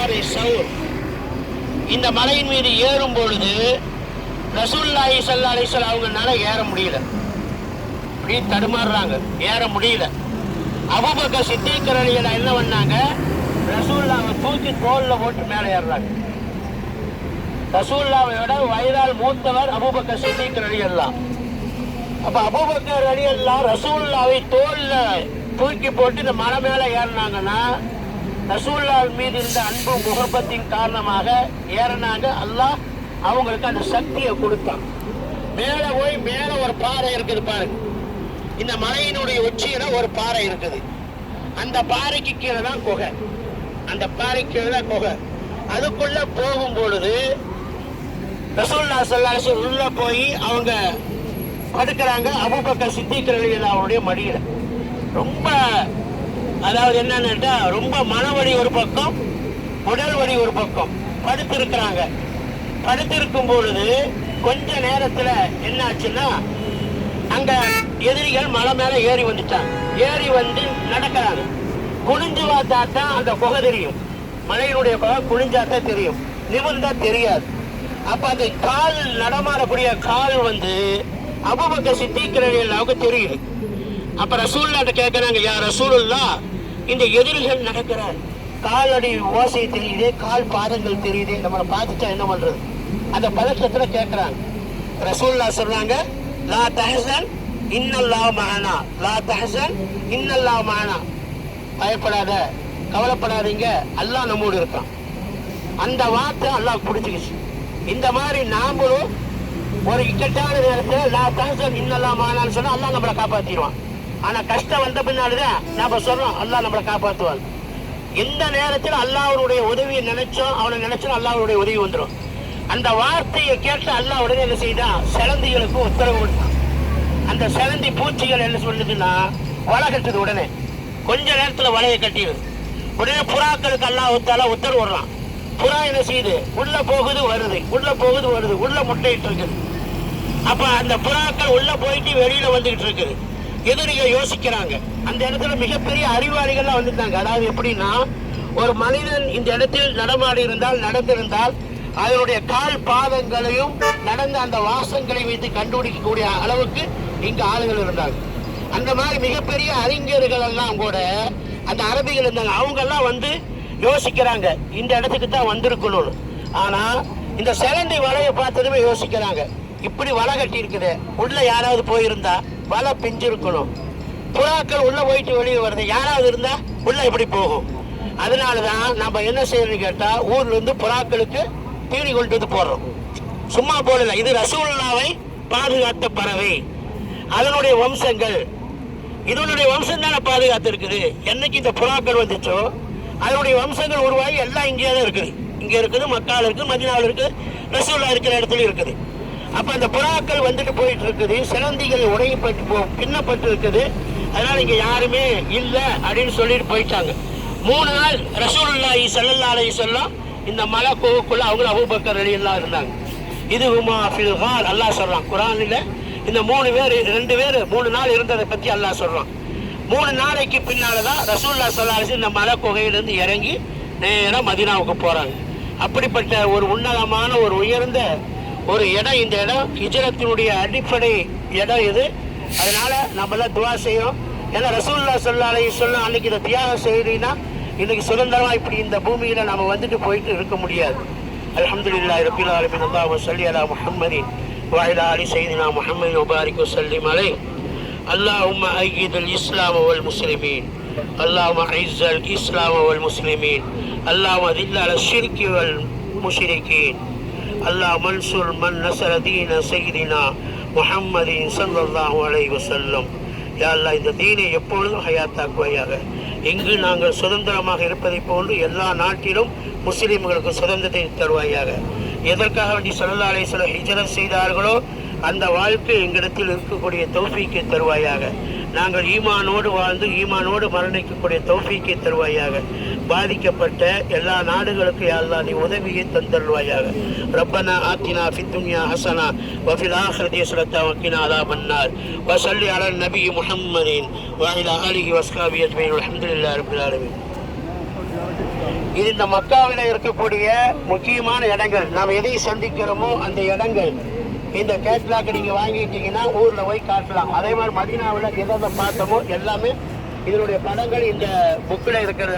ஜாரி சௌர். இந்த மலையின் மீது ஏறும் பொழுது ரசூலுல்லாஹி ஸல்லல்லாஹு அலைஹி வஸல்லம் அவங்கனால ஏற முடியல, அப்படி தடுமாறுறாங்க, ஏற முடியல. அபூபக்கர் சித்தீக் ரலியல்லாஹு என்ன பண்ணாங்க, ரசூலுல்லாஹை தூக்கி தோல்ல போட்டு மேலே ஏறுறாங்க. ரசூலுல்லாஹ்வோட வயதால் மூத்தவர் அபூபக்கர் சித்தீக் ரலியல்லாஹு. அப்ப அபூபக்கர் ரலியல்லாஹு ரசூலுல்லாஹை தோல்ல தூக்கி போட்டு இந்த மலை மேலே ஏறினாங்கன்னா ரசூலுல்லாஹ் மீது இருந்த அன்பு முகப்பத்தின் காரணமாக ஏறினாங்க. அல்லாஹ் அவங்களுக்கு அந்த சக்தியை கொடுத்தான். மேலே போய் மேலே ஒரு பாறை இருக்குது பாருங்க. இந்த மலையினுடைய உச்சியில ஒரு பாறை இருக்குது. அந்த பாறைக்கு கீழே தான் குகை. அந்த பாறைக்கு கீழே தான் குகை. அதுக்குள்ள போகும் பொழுது ரசூலுல்லாஹி ஸல்லல்லாஹு அலைஹி வஸல்லம் உள்ள போய் அவங்க படுக்கிறாங்க. அபூபக்கர் சித்தீக் ரலியல்லாஹு அவருடைய மடியில. ரொம்ப அதாவது என்னன்னா ரொம்ப மனவழி ஒரு பக்கம், உடல் வலி ஒரு பக்கம் படுத்திருக்கிறாங்க. படுத்திருக்கும் பொழுது கொஞ்ச நேரத்துல என்ன ஆச்சுன்னா அங்க எதிரிகள் மலை மேல ஏறி வந்துட்டாங்க. ஏறி வந்து நடக்கிறாங்க. குனிஞ்சு பார்த்தாத்தான் அந்த குகை தெரியும். மலையினுடைய குகை குனிஞ்சாத்தான் தெரியும், நிமிர்ந்தா தெரியாது. அப்ப அந்த கால் நடமாடக்கூடிய கால் வந்து அபூபக்கர் சித்தீக் ரலியல்லாஹுக்கு தெரியுது. அப்ப ரசூலுல்லாஹ்ட்ட கேட்கிறாங்க, யா ரசூலுல்லாஹ், இந்த எதிரிகள் நடக்கிற காலடி ஓசை தெரியுதே, கால் பாதங்கள் தெரியுதே, நம்மளை பார்த்துட்டா என்ன பண்றது? அந்த பதற்றத்துல கேட்கிறாங்க. ரசூலுல்லாஹ் சொல்றாங்க, லா தஹஸன் இன்னல்லாஹு மஅனா, லா தஹஸன் இன்னல்லாஹு மஅனா. பயப்படாத, கவலைப்படாதீங்க, அல்லாஹ் நம்மோடு இருக்கான். அந்த வார்த்தை அல்லாஹ் பிடிச்சிக்கிச்சு. இந்த மாதிரி நாமளும் ஒரு இக்கட்டான நேரத்தில் லா தஹஸன் இன்னல்லாஹு மஅனான்னு சொன்னா அல்லாஹ் நம்மளை காப்பாத்திடுவான். ஆனா கஷ்டம் வந்த பின்னாடிதான் நாம சொல்றோம் அல்லாஹ் நம்மளை காப்பாற்றுவான். எந்த நேரத்தில் அல்லாஹ்வுடைய உதவியை நினைச்சோம், அவனை நினைச்சோம் அல்லாஹ்வுடைய உதவி வந்துடும். அந்த வார்த்தையை கேட்டு அல்லாஹ் உடனே என்ன செய்தான், சிலந்திகளுக்கு உத்தரவு கொடுத்தான். அந்த சிலந்தி பூச்சிகள் என்ன சொல்லுதுன்னா வலை கட்டுது. உடனே கொஞ்ச நேரத்துல வலையை கட்டிடுது. உடனே புறாக்களுக்கு அல்லாஹ் உத்தரவு விடுறான். புறா என்ன செய்யுது, உள்ள போகுது வருது, உள்ள போகுது வருது, உள்ள முட்டையிட்டு இருக்குது. அப்ப அந்த புறாக்கள் உள்ள போயிட்டு வெளியில வந்துகிட்டு இருக்குது. எதிரிகள் யோசிக்கிறாங்க. அந்த இடத்துல மிகப்பெரிய அறிவாளிகள்லாம் வந்துட்டாங்க. அதாவது எப்படின்னா, ஒரு மனிதன் இந்த இடத்தில் நடமாடி இருந்தால், நடந்திருந்தால் அதனுடைய கால் பாதங்களையும் நடந்த அந்த வாசங்களை வைத்து கண்டுபிடிக்கக்கூடிய அளவுக்கு இங்க ஆளுகள் இருந்தாங்க. அந்த மாதிரி மிகப்பெரிய அறிஞர்கள் எல்லாம் கூட அந்த அரபிகள் இருந்தாங்க. அவங்க எல்லாம் வந்து யோசிக்கிறாங்க, இந்த இடத்துக்கு தான் வந்திருக்கணும். ஆனா இந்த சிலந்தி வலையை பார்த்ததுமே யோசிக்கிறாங்க, இப்படி வலை கட்டி இருக்குது, உள்ள யாராவது போயிருந்தா வலை பிஞ்சிருக்கணும். புறாக்கள் உள்ள போயிட்டு வெளியே வருது, யாராவது இருந்தா உள்ள எப்படி போகும்? அதனாலதான் நம்ம என்ன செய்யணும்னு கேட்டா, ஊர்ல இருந்து புறாக்களுக்கு தீனி கொண்டு வந்து போடுறோம். சும்மா போடல, இது ரசூலுல்லாஹ்வை பாதுகாத்த பறவை, அதனுடைய வம்சங்கள், இதனுடைய வம்சம் தானே பாதுகாத்து இருக்குது. என்னைக்கு இந்த புறாக்கள் வந்துச்சோ அதனுடைய வம்சங்கள் உருவாகி எல்லாம் இங்கே தான் இருக்குது. இங்க இருக்குது, மக்கால இருக்குது, மதீனாவில் இருக்குது, ரசூலுல்லாஹ் இருக்கிற இடத்துல இருக்குது. அப்ப அந்த புறாக்கள் வந்துட்டு போயிட்டு இருக்குது. சிலந்திகள் உடையப்பட்டு பின்னப்பட்டு இருக்குது. அதனால இங்க யாருமே இல்லை அப்படின்னு சொல்லிட்டு போயிட்டாங்க. 3 நாள் ரசூலுல்லாஹி ஸல்லல்லாஹு அலைஹி வஸல்லம் இந்த மலை கோவுக்குள்ள அவங்க அபூபக்கர் ரலியல்லாஹு இருந்தாங்க. இது ஹுமா ஃபில் கார் அல்லாஹ் சொல்றான் குர்ஆன்ல. இந்த 3 பேர் 2 பேர் 3 நாள் இருந்ததை பத்தி அல்லாஹ் சொல்றான். 3 நாளைக்கு பின்னால்தான் ரசூலுல்லாஹி ஸல்லல்லாஹு அலைஹி வஸல்லம் இந்த மலை குகையிலிருந்து இறங்கி நேரா மதீனாவுக்கு போறாங்க. அப்படிப்பட்ட ஒரு உன்னதமான ஒரு உயர்ந்த ஒரு இடம் இந்த இடம். ஹிஜ்ரத்தினுடைய அடிப்படை இடம் இது. அதனால நம்மளாம் துவா செய்யும். ஏன்னா ரசூலுல்லாஹி ஸல்லல்லாஹு அலைஹி வஸல்லம் அன்னைக்கு இதை தியாகம் செய்யறீங்கன்னா இன்னைக்கு சுதந்திரமா இப்படி இந்த பூமியில நம்ம வந்துட்டு போயிட்டு இருக்க முடியாது. அல்ஹம்துலில்லாஹி ரப்பில் ஆலமீன். அல்லாஹும்ம ஸல்லி அலா முஹம்மதின் வ அலா ஆலி ஸய்யிதினா முஹம்மதின் வ பாரிக் வ ஸல்லிம் அலைஹி. அல்லாஹும்ம அய்யிதுல் இஸ்லாம் வல் முஸ்லிமீன். அல்லாஹும்ம அஇஸ்ஸல் இஸ்லாம் வல் முஸ்லிமீன். அல்லாஹும்ம தில் அலா ஷிர்கி வல் முஷ்ரிகீன். அல்லாஹும்ம அன்சுர் மன் நஸர தீன ஸய்யிதினா முஹம்மதின் ஸல்லல்லாஹு அலைஹி வஸல்லம். யா அல்லாஹ், இந்த தீனை எப்பொழுதும் ஹயாத்தாக்குவாயாக. எங்கு நாங்கள் சுதந்திரமாக இருப்பதை போன்று எல்லா நாட்டிலும் முஸ்லிம்களுக்கு சுதந்திரத்தை தருவாயாக. எதற்காக வேண்டி ஸல்லல்லாஹு அலைஹி வஸல்லம் ஹிஜ்ரத் செய்தார்களோ அந்த வாழ்க்கை எங்களிடத்தில் இருக்கக்கூடிய தௌஃபீக்கை தருவாயாக. நாங்கள் ஈமானோடு வாழ்ந்து ஈமானோடு மரணிக்கக்கூடிய தௌஃபீக்கை தருவாயாக. பாதிக்கப்பட்ட எல்லா நாடுகளுக்கு யா அல்லாஹ் நீ உதவியை தந்தருவாயாக. ரப்பனா ஆத்தினா ஃபித் துன்யா ஹஸனா வ ஃபில் ஆখিরাতি ஹஸனத்தன் வ கினா அஸாபன் நார். வ ஸல்லி அலா நபி முஹம்மதின் வ அலா ஆலிஹி வ ஸஹ்பிஹி அஜ்மஈன். அல்ஹம்துலில்லாஹி ரப்பில் ஆலமீன். இது இந்த மக்காவில் இருக்கக்கூடிய முக்கியமான இடங்கள். நாம் எதை சந்திக்கிறோமோ அந்த இடங்கள் இந்த கேட்லாக் நீங்க வாங்கிட்டீங்கன்னா ஊர்ல போய் காட்டலாம். அதே மாதிரி மதீனாவில் எதை பார்த்தோமோ எல்லாமே இதனுடைய படங்கள் இந்த புக்கில் இருக்கிறது.